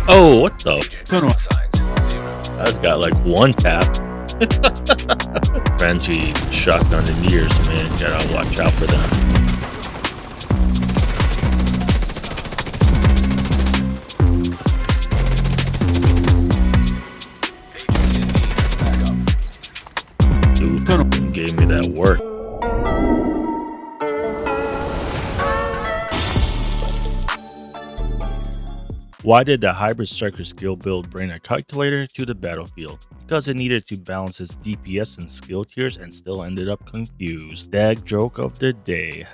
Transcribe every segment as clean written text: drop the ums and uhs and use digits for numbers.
Oh, what the? Turn on. That's got like one tap. Frenchie shotgun in years, man. Gotta watch out for them. Dude gave me that work. Why did the Hybrid Striker skill build bring a calculator to the battlefield? Because it needed to balance its DPS and skill tiers and still ended up confused. D.a.g joke of the day.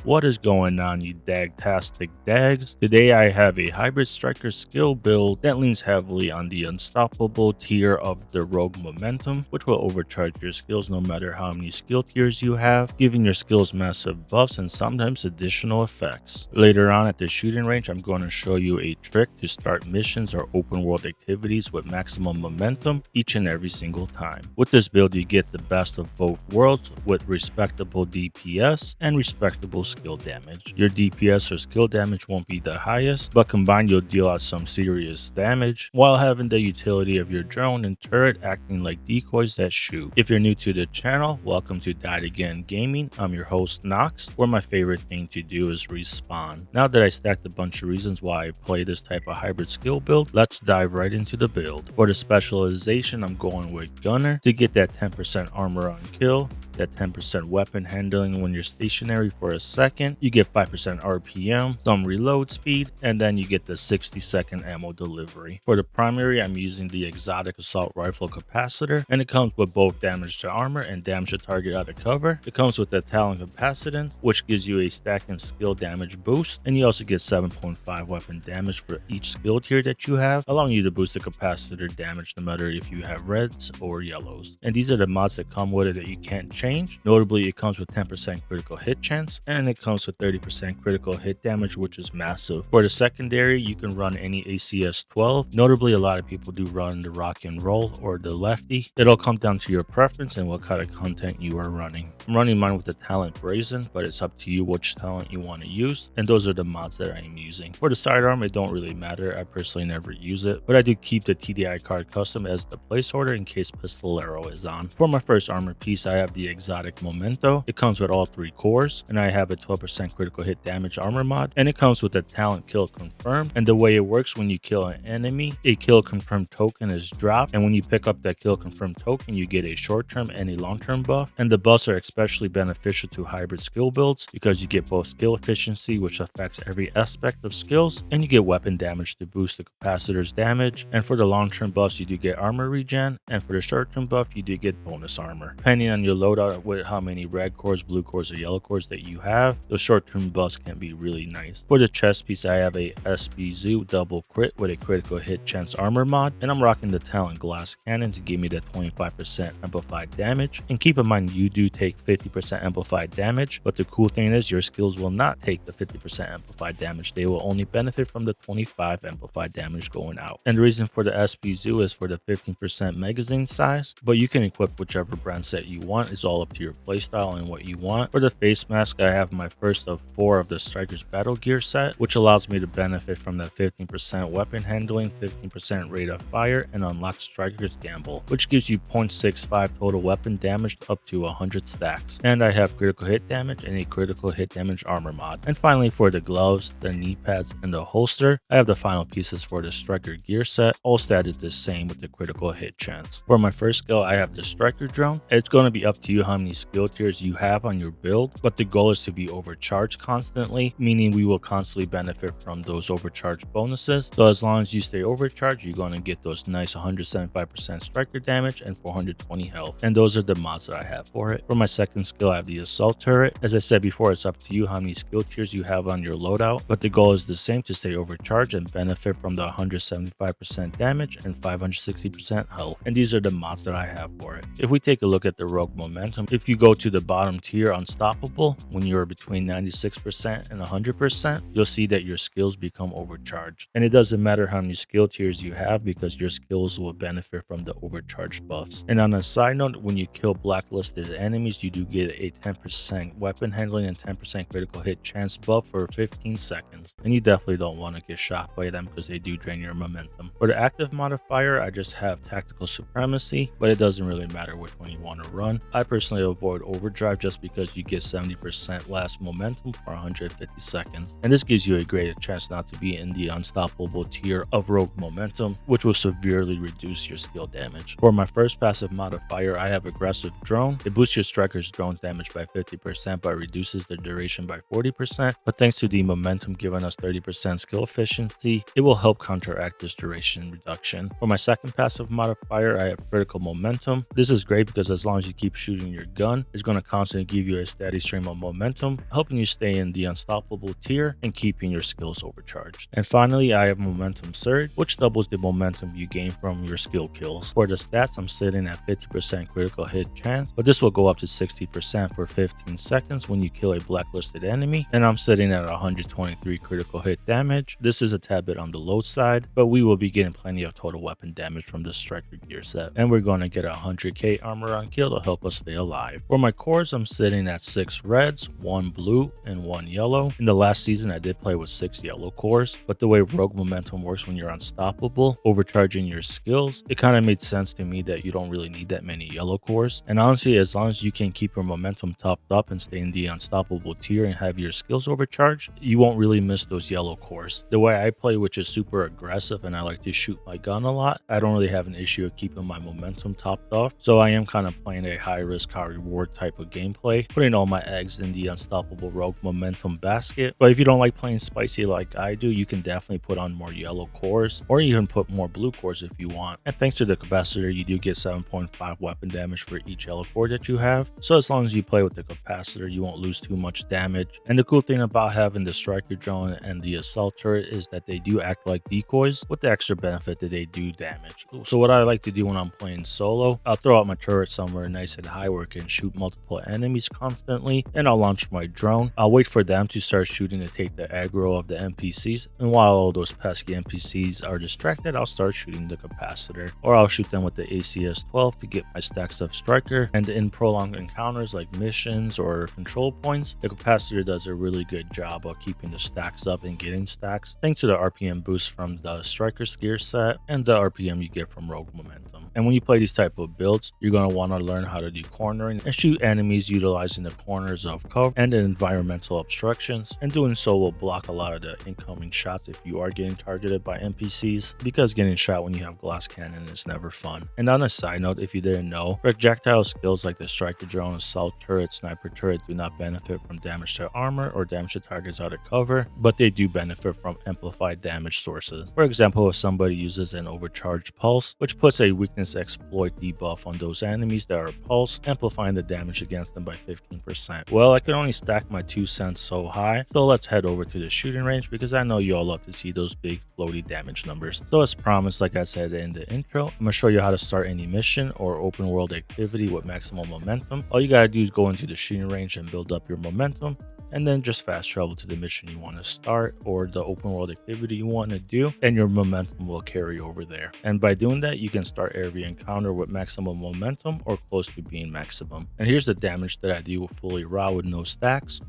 What is going on, you dag-tastic dags? Today I have a Hybrid Striker skill build that leans heavily on the unstoppable tier of the Rogue Momentum, which will overcharge your skills no matter how many skill tiers you have, giving your skills massive buffs and sometimes additional effects. Later on at the shooting range, I'm going to show you a trick to start missions or open world activities with maximum momentum each and every single time. With this build, you get the best of both worlds with respectable DPS and respectable skill damage. Your DPS or skill damage won't be the highest, but combined you'll deal out some serious damage while having the utility of your drone and turret acting like decoys that shoot. If you're new to the channel, welcome to d.a.g Gaming. I'm your host NOX'S, where my favorite thing to do is respawn. Now that I stacked a bunch of reasons why I play this type of hybrid skill build, let's dive right into the build. For the specialization, I'm going with Gunner to get that 10% armor on kill, that 10% weapon handling when you're stationary for a second, you get 5% RPM, some reload speed, and then you get the 60-second ammo delivery. For the primary, I'm using the Exotic Assault Rifle Capacitor, and it comes with both damage to armor and damage to target out of cover. It comes with the Talon Capacitance, which gives you a stack and skill damage boost, and you also get 7.5 weapon damage for each skill tier that you have, allowing you to boost the capacitor damage no matter if you have reds or yellows. And these are the mods that come with it that you can't change. Notably, it comes with 10% critical hit chance, and it comes with 30% critical hit damage, which is massive. For the secondary, you can run any ACS 12. Notably, a lot of people do run the rock and roll or the lefty. It'll come down to your preference and what kind of content you are running. I'm running mine with the talent brazen, but it's up to you which talent you want to use, and those are the mods that I am using. For the sidearm, it don't really matter. I personally never use it, but I do keep the TDI card custom as the placeholder in case Pistolero is on. For my first armor piece, I have the Exotic Memento. It comes with all 3 cores, and I have a 12% critical hit damage armor mod, and it comes with a talent kill confirm. And the way it works, when you kill an enemy, a kill confirm token is dropped, and when you pick up that kill confirm token, you get a short-term and a long-term buff. And the buffs are especially beneficial to hybrid skill builds because you get both skill efficiency, which affects every aspect of skills, and you get weapon damage to boost the capacitor's damage. And for the long-term buffs, you do get armor regen, and for the short-term buff, you do get bonus armor. Depending on your loadout with how many red cores, blue cores, or yellow cores that you have, those short-term buffs can be really nice. For the chest piece, I have a SB Zoo double crit with a critical hit chance armor mod, and I'm rocking the Talent Glass Cannon to give me that 25% amplified damage. And keep in mind, you do take 50% amplified damage, but the cool thing is your skills will not take the 50% amplified damage. They will only benefit from the 25 amplified damage going out. And the reason for the SP Zoo is for the 15% magazine size, but you can equip whichever brand set you want. It's all up to your playstyle and what you want. For the face mask, I have my first of 4 of the Striker's Battle Gear set, which allows me to benefit from the 15% weapon handling, 15% rate of fire, and unlock Striker's Gamble, which gives you 0.65 total weapon damage up to 100 stacks. And I have critical hit damage and a critical hit damage armor mod. And finally, for the gloves, the knee pads, and the holster, I have the final pieces for the Striker gear set, all stated the same with the critical hit chance. For my first skill, I have the Striker drone. It's going to be up to you how many skill tiers you have on your build, but the goal is to be overcharged constantly, meaning we will constantly benefit from those overcharged bonuses. So as long as you stay overcharged, you're going to get those nice 175% striker damage and 420 health. And those are the mods that I have for it. For my second skill, I have the assault turret. As I said before, it's up to you how many skill tiers you have on your loadout, but the goal is the same, to stay overcharged and benefit from the 175% damage and 560% health. And these are the mods that I have for it. If we take a look at the Rogue Momentum, momentum. If you go to the bottom tier, Unstoppable, when you're between 96% and 100%, you'll see that your skills become overcharged. And it doesn't matter how many skill tiers you have because your skills will benefit from the overcharged buffs. And on a side note, when you kill blacklisted enemies, you do get a 10% weapon handling and 10% critical hit chance buff for 15 seconds. And you definitely don't want to get shot by them because they do drain your momentum. For the active modifier, I just have Tactical Supremacy, but it doesn't really matter which one you want to run. I personally avoid Overdrive just because you get 70% last momentum for 150 seconds. And this gives you a greater chance not to be in the unstoppable tier of Rogue Momentum, which will severely reduce your skill damage. For my first passive modifier, I have Aggressive Drone. It boosts your striker's drone's damage by 50% but reduces the duration by 40%, but thanks to the momentum giving us 30% skill efficiency, it will help counteract this duration reduction. For my second passive modifier, I have Critical Momentum. This is great because as long as you keep shooting your gun, it's going to constantly give you a steady stream of momentum, helping you stay in the unstoppable tier and keeping your skills overcharged. And finally, I have Momentum Surge, which doubles the momentum you gain from your skill kills. For the stats, I'm sitting at 50% critical hit chance, but this will go up to 60% for 15 seconds when you kill a blacklisted enemy, and I'm sitting at 123 critical hit damage. This is a tad bit on the low side, but we will be getting plenty of total weapon damage from the Striker gear set, and we're going to get 100k armor on kill to help us stay alive. For my cores, I'm sitting at 6 reds, 1 blue, and 1 yellow. In the last season, I did play with 6 yellow cores, but the way Rogue Momentum works when you're unstoppable, overcharging your skills, it kind of made sense to me that you don't really need that many yellow cores. And honestly, as long as you can keep your momentum topped up and stay in the unstoppable tier and have your skills overcharged, you won't really miss those yellow cores. The way I play, which is super aggressive and I like to shoot my gun a lot, I don't really have an issue of keeping my momentum topped off. So I am kind of playing a high risk, high reward type of gameplay, putting all my eggs in the unstoppable Rogue Momentum basket. But if you don't like playing spicy like I do, you can definitely put on more yellow cores, or you can put more blue cores if you want. And thanks to the capacitor, you do get 7.5 weapon damage for each yellow core that you have. So as long as you play with the capacitor, you won't lose too much damage. And the cool thing about having the striker drone and the assault turret is that they do act like decoys, with the extra benefit that they do damage. So what I like to do when I'm playing solo, I'll throw out my turret somewhere nice and high where it can shoot multiple enemies constantly, and I'll launch my drone. I'll wait for them to start shooting to take the aggro of the NPCs, and while all those pesky NPCs are distracted, I'll start shooting the capacitor, or I'll shoot them with the ACS-12 to get my stacks of striker. And in prolonged encounters like missions or control points, the capacitor does a really good job of keeping the stacks up and getting stacks, thanks to the RPM boost from the striker's gear set and the RPM you get from Rogue Momentum. And when you play these type of builds, you're going to want to learn how to do cornering and shoot enemies utilizing the corners of cover and the environmental obstructions, and doing so will block a lot of the incoming shots if you are getting targeted by NPCs, because getting shot when you have glass cannon is never fun. And on a side note, if you didn't know, projectile skills like the striker drone, assault turret, sniper turret do not benefit from damage to armor or damage to targets out of cover, but they do benefit from amplified damage sources. For example, if somebody uses an overcharged pulse, which puts a weakness exploit debuff on those enemies that are pulsed, amplifying the damage against them by 15%. Well, I can only stack my 2 cents so high, so let's head over to the shooting range because I know you all love to see those big floaty damage numbers. So as promised, like I said in the intro, I'm going to show you how to start any mission or open world activity with maximum momentum. All you gotta do is go into the shooting range and build up your momentum, and then just fast travel to the mission you want to start or the open world activity you want to do, and your momentum will carry over there. And by doing that, you can start every encounter with maximum momentum or close to being maximum. And here's the damage that I do fully raw with no stacks.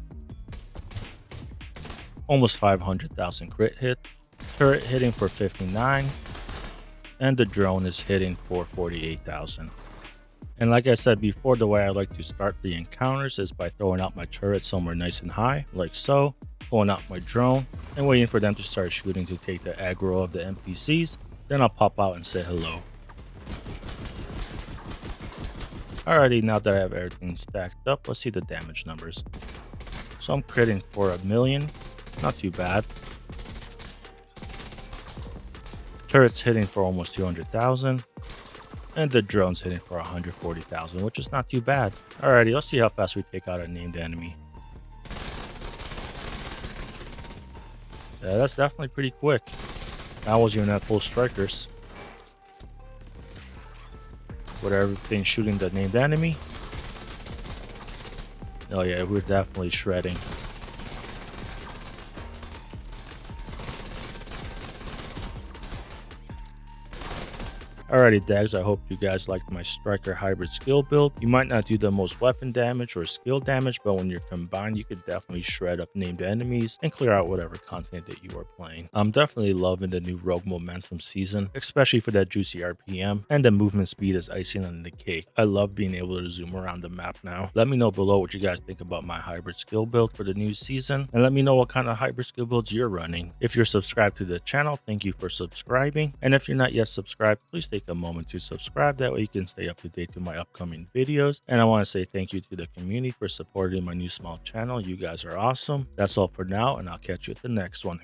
Almost 500,000 crit hit, turret hitting for 59, and the drone is hitting for 48,000. And like I said before, the way I like to start the encounters is by throwing out my turret somewhere nice and high, like so, pulling out my drone, and waiting for them to start shooting to take the aggro of the NPCs. Then I'll pop out and say hello. Alrighty, now that I have everything stacked up, let's see the damage numbers. So I'm critting for 1 million, not too bad. Turret's hitting for almost 200,000. And the drone's hitting for 140,000, which is not too bad. Alrighty, let's see how fast we take out a named enemy. Yeah, that's definitely pretty quick. I wasn't even at full strikers. With everything shooting the named enemy. Oh yeah, we're definitely shredding. Alrighty, Dags, I hope you guys liked my Striker Hybrid skill build. You might not do the most weapon damage or skill damage, but when you're combined, you could definitely shred up named enemies and clear out whatever content that you are playing. I'm definitely loving the new Rogue Momentum season, especially for that juicy RPM, and the movement speed is icing on the cake. I love being able to zoom around the map now. Let me know below what you guys think about my hybrid skill build for the new season, and let me know what kind of hybrid skill builds you're running. If you're subscribed to the channel, thank you for subscribing, and if you're not yet subscribed, please take a moment to subscribe. That way you can stay up to date to my upcoming videos. And I want to say thank you to the community for supporting my new small channel. You guys are awesome. That's all for now, and I'll catch you at the next one.